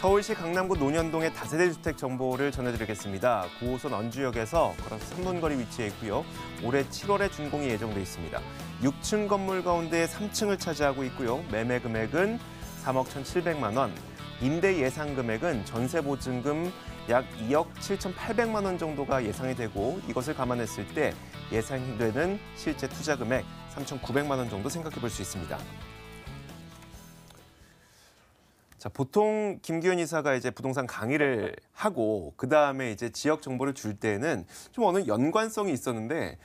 서울시 강남구 논현동의 다세대 주택 정보를 전해드리겠습니다. 9호선 언주역에서 걸어서 3분 거리 위치해 있고요. 올해 7월에 준공이 예정돼 있습니다. 6층 건물 가운데 3층을 차지하고 있고요. 매매 금액은 3억 1,700만 원, 임대 예상 금액은 전세 보증금 약 2억 7,800만 원 정도가 예상이 되고 이것을 감안했을 때 예상되는 실제 투자 금액 3,900만 원 정도 생각해 볼 수 있습니다. 자, 보통 김기현 이사가 이제 부동산 강의를 하고 그다음에 이제 지역 정보를 줄 때는 좀 어느 연관성이 있었는데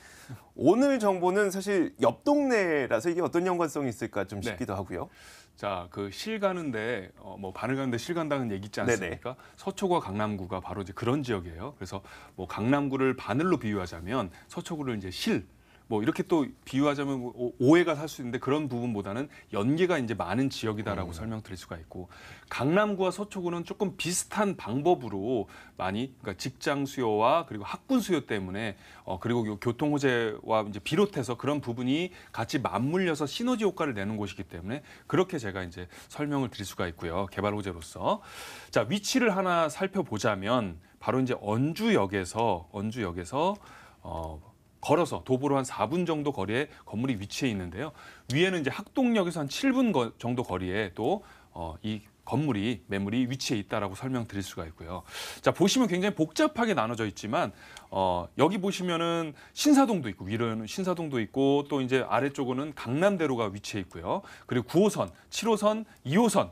오늘 정보는 사실 옆 동네라서 이게 어떤 연관성이 있을까 좀 싶기도 하고요. 자, 그 실 가는데 뭐 반을 가는데 실 간다는 얘기 있지 않습니까? 네네. 서초구와 강남구가 바로 이제 그런 지역이에요. 그래서 뭐 강남구를 바늘로 비유하자면 서초구를 이제 실 뭐 이렇게 또 비유하자면 오해가 살 수 있는데 그런 부분보다는 연계가 이제 많은 지역이다라고 설명드릴 수가 있고 강남구와 서초구는 조금 비슷한 방법으로 많이 그러니까 직장 수요와 그리고 학군 수요 때문에 그리고 교통 호재와 이제 비롯해서 그런 부분이 같이 맞물려서 시너지 효과를 내는 곳이기 때문에 그렇게 제가 이제 설명을 드릴 수가 있고요. 개발 호재로서. 자, 위치를 하나 살펴보자면 바로 이제 언주역에서 걸어서 도보로 한 4분 정도 거리에 건물이 위치해 있는데요. 위에는 이제 학동역에서 한 7분 정도 거리에 또 이 건물이 매물이 위치해 있다라고 설명드릴 수가 있고요. 자, 보시면 굉장히 복잡하게 나눠져 있지만 여기 보시면은 신사동도 있고 위로는 신사동도 있고 또 이제 아래쪽으로는 강남대로가 위치해 있고요. 그리고 9호선, 7호선, 2호선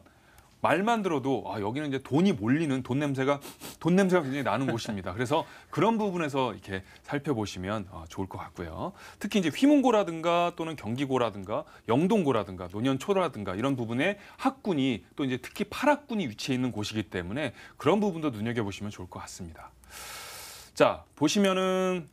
말만 들어도 여기는 이제 돈이 몰리는 돈 냄새가 굉장히 나는 곳입니다. 그래서 그런 부분에서 이렇게 살펴보시면 좋을 것 같고요. 특히 이제 휘문고라든가 또는 경기고라든가 영동고라든가 논현초라든가 이런 부분에 학군이 또 이제 특히 8학군이 위치해 있는 곳이기 때문에 그런 부분도 눈여겨보시면 좋을 것 같습니다. 자, 보시면은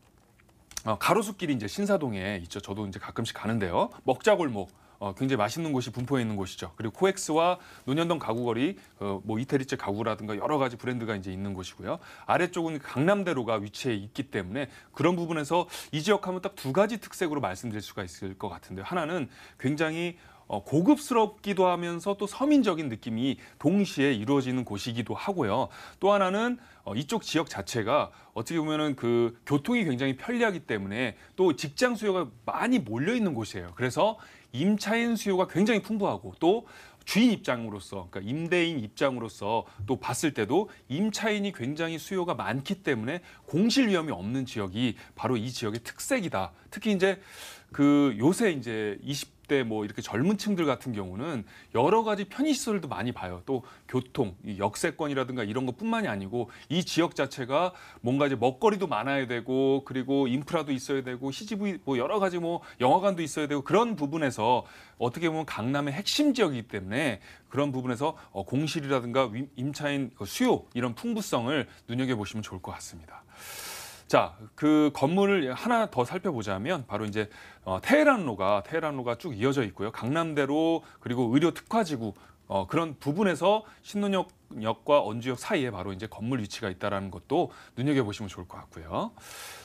가로수길이 이제 신사동에 있죠. 저도 이제 가끔씩 가는데요. 먹자골목. 굉장히 맛있는 곳이 분포해 있는 곳이죠. 그리고 코엑스와 논현동 가구거리, 뭐 이태리째 가구라든가 여러 가지 브랜드가 이제 있는 곳이고요. 아래쪽은 강남대로가 위치해 있기 때문에 그런 부분에서 이 지역 하면 딱 두 가지 특색으로 말씀드릴 수가 있을 것 같은데요. 하나는 굉장히 고급스럽기도 하면서 또 서민적인 느낌이 동시에 이루어지는 곳이기도 하고요. 또 하나는 이쪽 지역 자체가 어떻게 보면은 그 교통이 굉장히 편리하기 때문에 또 직장 수요가 많이 몰려 있는 곳이에요. 그래서 임차인 수요가 굉장히 풍부하고 또 주인 입장으로서, 그러니까 임대인 입장으로서 또 봤을 때도 임차인이 굉장히 수요가 많기 때문에 공실 위험이 없는 지역이 바로 이 지역의 특색이다. 특히 이제 그 요새 이제 20대 뭐 이렇게 젊은 층들 같은 경우는 여러 가지 편의시설도 많이 봐요. 또 교통, 역세권이라든가 이런 것뿐만이 아니고 이 지역 자체가 뭔가 이제 먹거리도 많아야 되고 그리고 인프라도 있어야 되고 CGV 뭐 여러 가지 뭐 영화관도 있어야 되고 그런 부분에서 어떻게 보면 강남의 핵심 지역이기 때문에 그런 부분에서 공실이라든가 임차인 수요 이런 풍부성을 눈여겨보시면 좋을 것 같습니다. 자, 그 건물을 하나 더 살펴보자면 바로 이제 테헤란로가 쭉 이어져 있고요. 강남대로 그리고 의료 특화지구 그런 부분에서 신논현역과 언주역 사이에 바로 이제 건물 위치가 있다라는 것도 눈여겨보시면 좋을 것 같고요.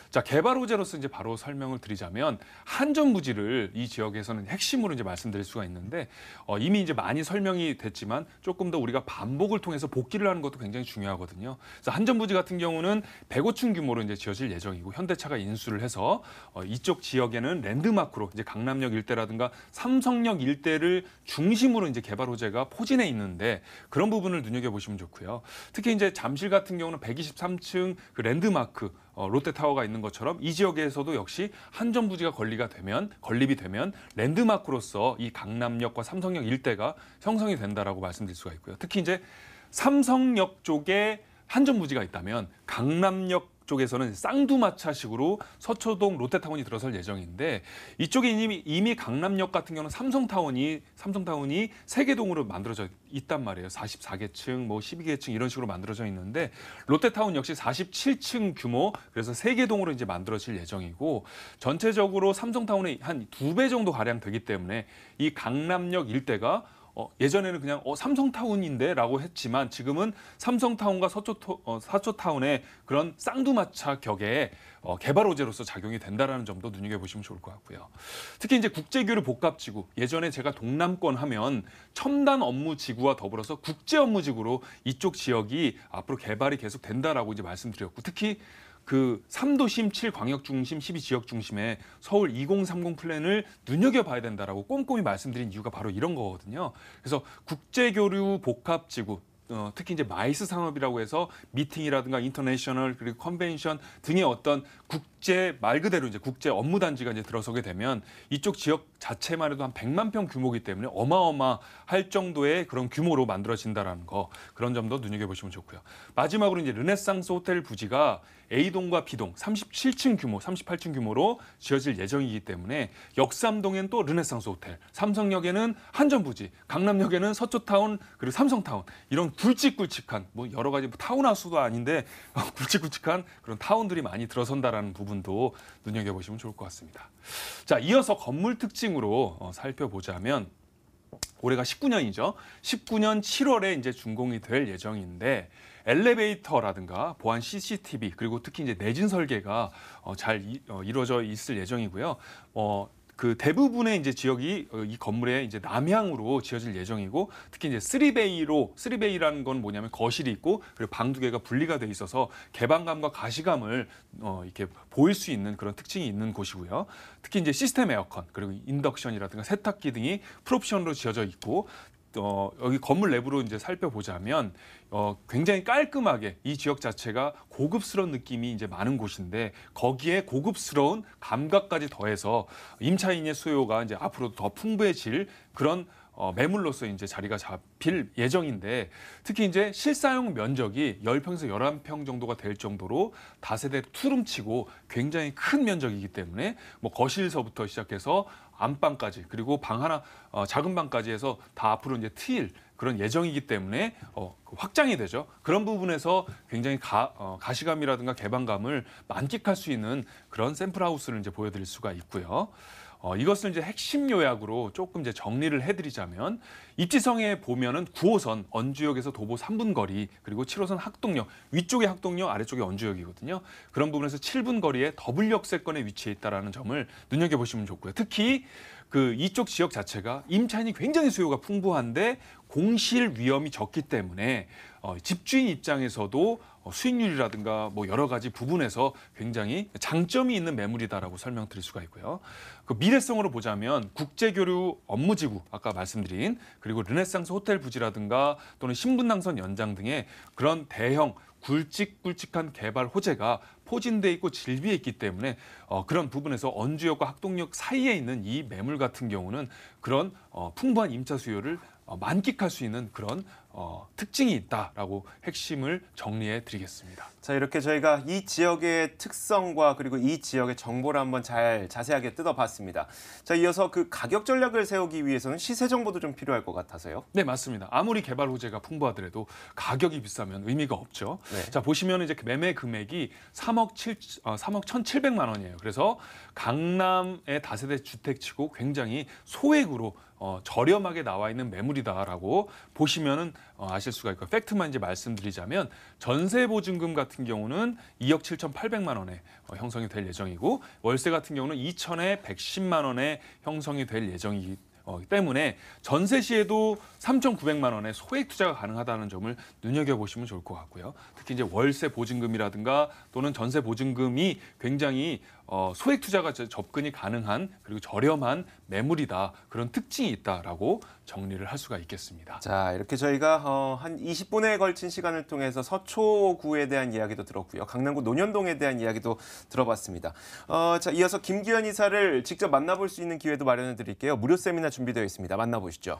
자, 개발 호재로서 이제 바로 설명을 드리자면 한전부지를 이 지역에서는 핵심으로 이제 말씀드릴 수가 있는데 이미 이제 많이 설명이 됐지만 조금 더 우리가 반복을 통해서 복기를 하는 것도 굉장히 중요하거든요. 그래서 한전부지 같은 경우는 105층 규모로 이제 지어질 예정이고 현대차가 인수를 해서 이쪽 지역에는 랜드마크로 이제 강남역 일대라든가 삼성역 일대를 중심으로 이제 개발 호재가 포진해 있는데 그런 부분을 눈여겨보시면 좋고요. 특히 이제 잠실 같은 경우는 123층 그 랜드마크 롯데타워가 있는 것처럼 이 지역에서도 역시 한전부지가 건립이 되면 랜드마크로서 이 강남역과 삼성역 일대가 형성이 된다라고 말씀드릴 수가 있고요. 특히 이제 삼성역 쪽에 한전부지가 있다면 강남역 쪽에서는 쌍두마차식으로 서초동 롯데타운이 들어설 예정인데 이쪽에 이미 강남역 같은 경우는 삼성타운이 3개동으로 만들어져 있단 말이에요. 44개층, 뭐 12개층 이런 식으로 만들어져 있는데 롯데타운 역시 47층 규모 그래서 3개동으로 이제 만들어질 예정이고 전체적으로 삼성타운의 한 2배 정도 가량 되기 때문에 이 강남역 일대가 예전에는 그냥 삼성타운인데라고 했지만 지금은 삼성타운과 서초타운의 그런 쌍두마차 격의 개발 호재로서 작용이 된다라는 점도 눈여겨보시면 좋을 것 같고요. 특히 이제 국제교류 복합지구, 예전에 제가 동남권 하면 첨단 업무지구와 더불어서 국제업무지구로 이쪽 지역이 앞으로 개발이 계속 된다라고 이제 말씀드렸고, 특히 그 3도심 7광역중심 12지역중심의 서울 2030 플랜을 눈여겨봐야 된다라고 꼼꼼히 말씀드린 이유가 바로 이런 거거든요. 그래서 국제교류 복합지구, 특히 이제 마이스 산업이라고 해서 미팅이라든가 인터내셔널 그리고 컨벤션 등의 어떤 국제 말 그대로 이제 국제 업무 단지가 이제 들어서게 되면 이쪽 지역 자체만 해도 한 100만 평 규모이기 때문에 어마어마할 정도의 그런 규모로 만들어진다라는 거, 그런 점도 눈여겨보시면 좋고요. 마지막으로 이제 르네상스 호텔 부지가 A동과 B동 37층 규모, 38층 규모로 지어질 예정이기 때문에 역삼동엔 또 르네상스 호텔, 삼성역에는 한전부지, 강남역에는 서초타운 그리고 삼성타운, 이런 굵직굵직한 뭐 여러 가지 타운하우스도 아닌데 굵직굵직한 그런 타운들이 많이 들어선다라는 부분도 눈여겨보시면 좋을 것 같습니다. 자, 이어서 건물 특징으로 살펴보자면 올해가 19년이죠. 19년 7월에 이제 준공이 될 예정인데 엘리베이터라든가 보안 CCTV 그리고 특히 이제 내진 설계가 잘 이루어져 있을 예정이고요. 그 대부분의 이제 지역이 이 건물의 이제 남향으로 지어질 예정이고, 특히 이제 3베이라는 건 뭐냐면 거실이 있고 그리고 방 2개가 분리가 돼 있어서 개방감과 가시감을 이렇게 보일 수 있는 그런 특징이 있는 곳이고요. 특히 이제 시스템 에어컨 그리고 인덕션이라든가 세탁기 등이 풀옵션으로 지어져 있고, 여기 건물 내부로 이제 살펴보자면 굉장히 깔끔하게 이 지역 자체가 고급스러운 느낌이 이제 많은 곳인데, 거기에 고급스러운 감각까지 더해서 임차인의 수요가 이제 앞으로도 더 풍부해질 그런 매물로서 이제 자리가 잡힐 예정인데, 특히 이제 실사용 면적이 10평에서 11평 정도가 될 정도로 다세대 투룸치고 굉장히 큰 면적이기 때문에 뭐 거실서부터 시작해서 안방까지 그리고 방 하나 작은 방까지 해서 다 앞으로 이제 트일 그런 예정이기 때문에 확장이 되죠. 그런 부분에서 굉장히 가시감이라든가 개방감을 만끽할 수 있는 그런 샘플 하우스를 이제 보여드릴 수가 있고요. 이것을 이제 핵심 요약으로 조금 이제 정리를 해드리자면, 입지성에 보면은 9호선 언주역에서 도보 3분 거리, 그리고 7호선 학동역, 위쪽에 학동역, 아래쪽에 언주역이거든요. 그런 부분에서 7분 거리에 더블 역세권에 위치해 있다라는 점을 눈여겨보시면 좋고요. 특히 그 이쪽 지역 자체가 임차인이 굉장히 수요가 풍부한데 공실 위험이 적기 때문에 집주인 입장에서도 수익률이라든가 뭐 여러 가지 부분에서 굉장히 장점이 있는 매물이다라고 설명드릴 수가 있고요. 그 미래성으로 보자면 국제교류 업무지구 아까 말씀드린, 그리고 르네상스 호텔 부지라든가 또는 신분당선 연장 등의 그런 대형 굵직굵직한 개발 호재가 포진돼 있고 질비해 있기 때문에 그런 부분에서 언주역과 학동역 사이에 있는 이 매물 같은 경우는 그런 풍부한 임차 수요를 만끽할 수 있는 그런 특징이 있다라고 핵심을 정리해 드리겠습니다. 자, 이렇게 저희가 이 지역의 특성과 그리고 이 지역의 정보를 한번 잘 자세하게 뜯어봤습니다. 자, 이어서 그 가격 전략을 세우기 위해서는 시세 정보도 좀 필요할 것 같아서요. 네, 맞습니다. 아무리 개발 호재가 풍부하더라도 가격이 비싸면 의미가 없죠. 네. 자, 보시면 이제 매매 금액이 3억 1,700만 원이에요. 그래서 강남의 다세대 주택치고 굉장히 소액으로 저렴하게 나와 있는 매물이다라고 보시면은 아실 수가 있고, 팩트만 이제 말씀드리자면 전세 보증금 같은 경우는 2억 7,800만 원에 형성이 될 예정이고, 월세 같은 경우는 2천에 110만 원에 형성이 될 예정이기 때문에 전세 시에도 3,900만 원의 소액 투자가 가능하다는 점을 눈여겨보시면 좋을 것 같고요. 특히 이제 월세 보증금이라든가 또는 전세 보증금이 굉장히 소액 투자가 접근이 가능한 그리고 저렴한 매물이다, 그런 특징이 있다라고 정리를 할 수가 있겠습니다. 자, 이렇게 저희가 한 20분에 걸친 시간을 통해서 서초구에 대한 이야기도 들었고요. 강남구 논현동에 대한 이야기도 들어봤습니다. 자, 이어서 김기현 이사를 직접 만나볼 수 있는 기회도 마련해 드릴게요. 무료 세미나 준비되어 있습니다. 만나보시죠.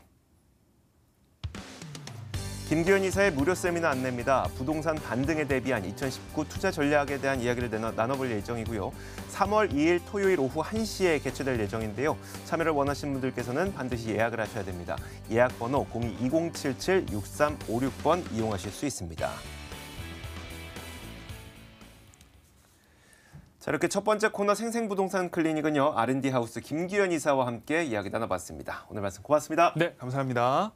김기현 이사의 무료 세미나 안내입니다. 부동산 반등에 대비한 2019 투자 전략에 대한 이야기를 나눠볼 예정이고요. 3월 2일 토요일 오후 1시에 개최될 예정인데요. 참여를 원하시는 분들께서는 반드시 예약을 하셔야 됩니다. 예약 번호 02-2077-6356번 이용하실 수 있습니다. 자, 이렇게 첫 번째 코너 생생부동산 클리닉은요, R&D 하우스 김기현 이사와 함께 이야기 나눠봤습니다. 오늘 말씀 고맙습니다. 네, 감사합니다.